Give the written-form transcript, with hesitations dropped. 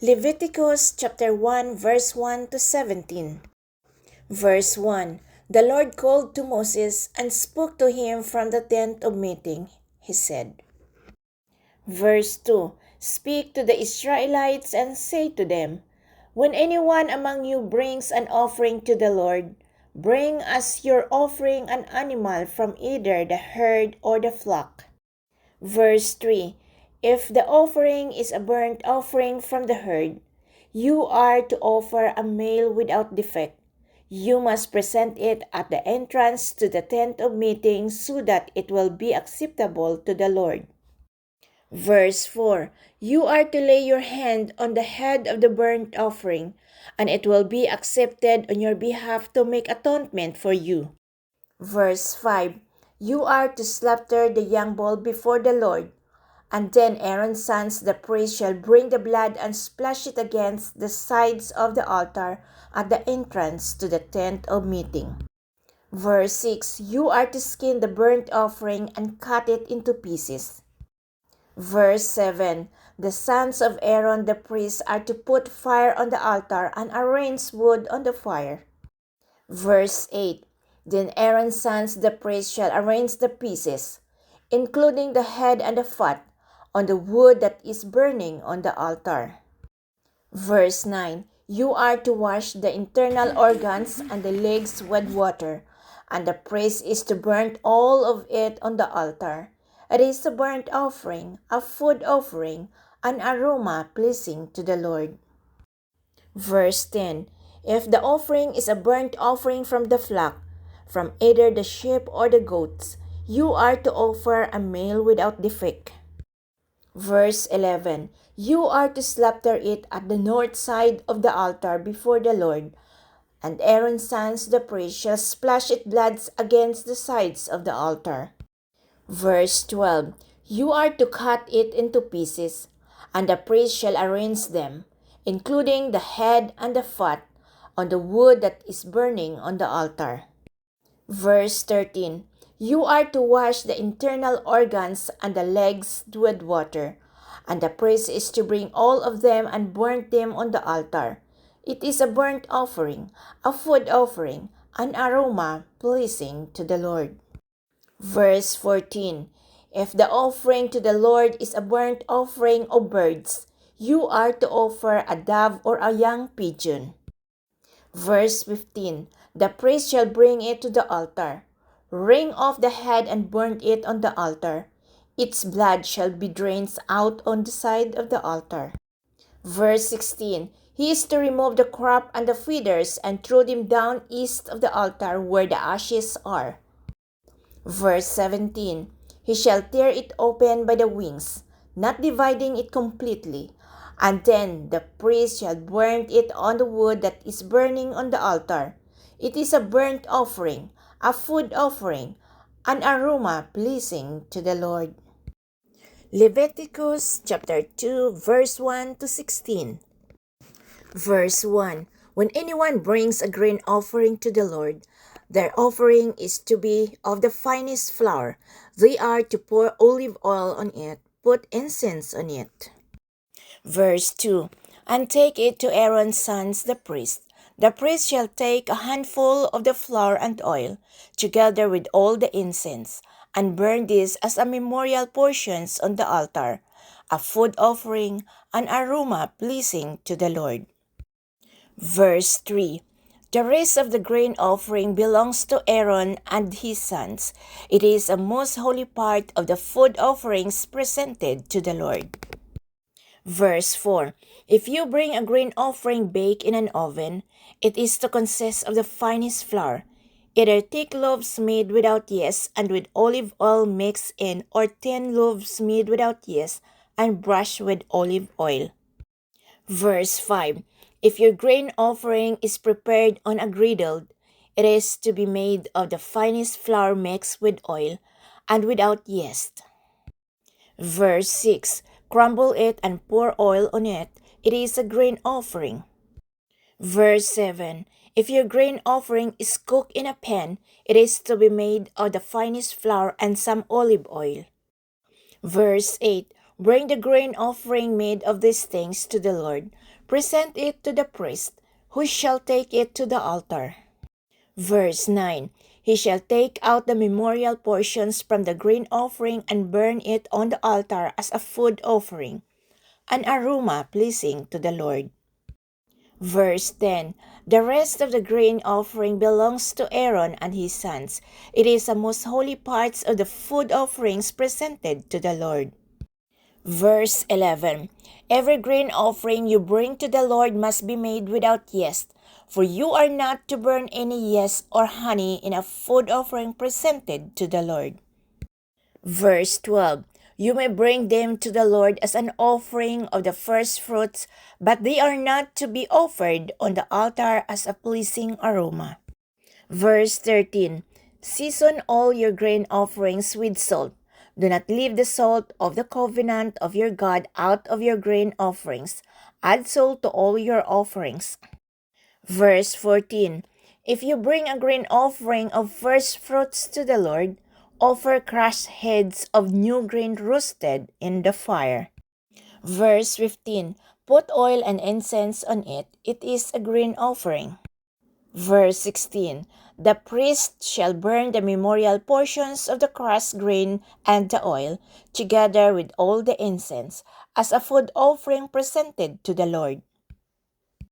Leviticus chapter 1 verse 1 to 17. Verse 1. The Lord called to Moses and spoke to him from the tent of meeting. He said. Verse 2. Speak to the Israelites and say to them, when anyone among you brings an offering to the Lord, bring as your offering an animal from either the herd or the flock. Verse 3. If the offering is a burnt offering from the herd, you are to offer a male without defect. You must present it at the entrance to the tent of meeting so that it will be acceptable to the Lord. Verse 4. You are to lay your hand on the head of the burnt offering, and it will be accepted on your behalf to make atonement for you. Verse 5. You are to slaughter the young bull before the Lord, and then Aaron's sons the priest shall bring the blood and splash it against the sides of the altar at the entrance to the tent of meeting. Verse 6. You are to skin the burnt offering and cut it into pieces. Verse 7. The sons of Aaron the priest are to put fire on the altar and arrange wood on the fire. Verse 8. Then Aaron's sons the priest shall arrange the pieces, including the head and the fat, on the wood that is burning on the altar. Verse 9. You are to wash the internal organs and the legs with water, and the priest is to burn all of it on the altar. It is a burnt offering, a food offering, an aroma pleasing to the Lord. Verse 10. If the offering is a burnt offering from the flock, from either the sheep or the goats, you are to offer a male without defect. Verse 11. You are to slaughter it at the north side of the altar before the Lord, and Aaron's sons the priest shall splash its blood against the sides of the altar. Verse 12. You are to cut it into pieces, and the priest shall arrange them, including the head and the fat, on the wood that is burning on the altar. Verse 13. You are to wash the internal organs and the legs with water, and the priest is to bring all of them and burn them on the altar. It is a burnt offering, a food offering, an aroma pleasing to the Lord. Verse 14. If the offering to the Lord is a burnt offering of birds, you are to offer a dove or a young pigeon. Verse 15. The priest shall bring it to the altar, wring off the head and burn it on the altar. Its blood shall be drained out on the side of the altar. Verse 16. He is to remove the crop and the feathers and throw them down east of the altar where the ashes are. Verse 17. He shall tear it open by the wings, not dividing it completely, and then the priest shall burn it on the wood that is burning on the altar. It is a burnt offering, a food offering, an aroma pleasing to the Lord. Leviticus chapter 2 verse 1 to 16. Verse 1. When anyone brings a grain offering to the Lord, their offering is to be of the finest flour. They are to pour olive oil on it, put incense on it. Verse 2. And take it to Aaron's sons the priest. The priest shall take a handful of the flour and oil, together with all the incense, and burn this as a memorial portions on the altar, a food offering, an aroma pleasing to the Lord. Verse 3. The rest of the grain offering belongs to Aaron and his sons. It is a most holy part of the food offerings presented to the Lord. Verse 4. If you bring a grain offering baked in an oven, it is to consist of the finest flour, either thick loaves made without yeast and with olive oil mixed in, or thin loaves made without yeast and brushed with olive oil. Verse 5. If your grain offering is prepared on a griddle, it is to be made of the finest flour mixed with oil and without yeast. Verse 6. Crumble it and pour oil on it. It is a grain offering. Verse 7. If your grain offering is cooked in a pan, it is to be made of the finest flour and some olive oil. Verse 8. Bring the grain offering made of these things to the Lord. Present it to the priest, who shall take it to the altar. Verse 9. He shall take out the memorial portions from the grain offering and burn it on the altar as a food offering, an aroma pleasing to the Lord. Verse 10. The rest of the grain offering belongs to Aaron and his sons. It is a most holy part of the food offerings presented to the Lord. Verse 11. Every grain offering you bring to the Lord must be made without yeast, for you are not to burn any yeast or honey in a food offering presented to the Lord. Verse 12. You may bring them to the Lord as an offering of the first fruits, but they are not to be offered on the altar as a pleasing aroma. Verse 13. Season all your grain offerings with salt. Do not leave the salt of the covenant of your God out of your grain offerings. Add salt to all your offerings. Verse 14. If you bring a grain offering of first fruits to the Lord, offer crushed heads of new grain roasted in the fire. Verse 15. Put oil and incense on it. It is a grain offering. Verse 16. The priest shall burn the memorial portions of the crushed grain and the oil, together with all the incense, as a food offering presented to the Lord.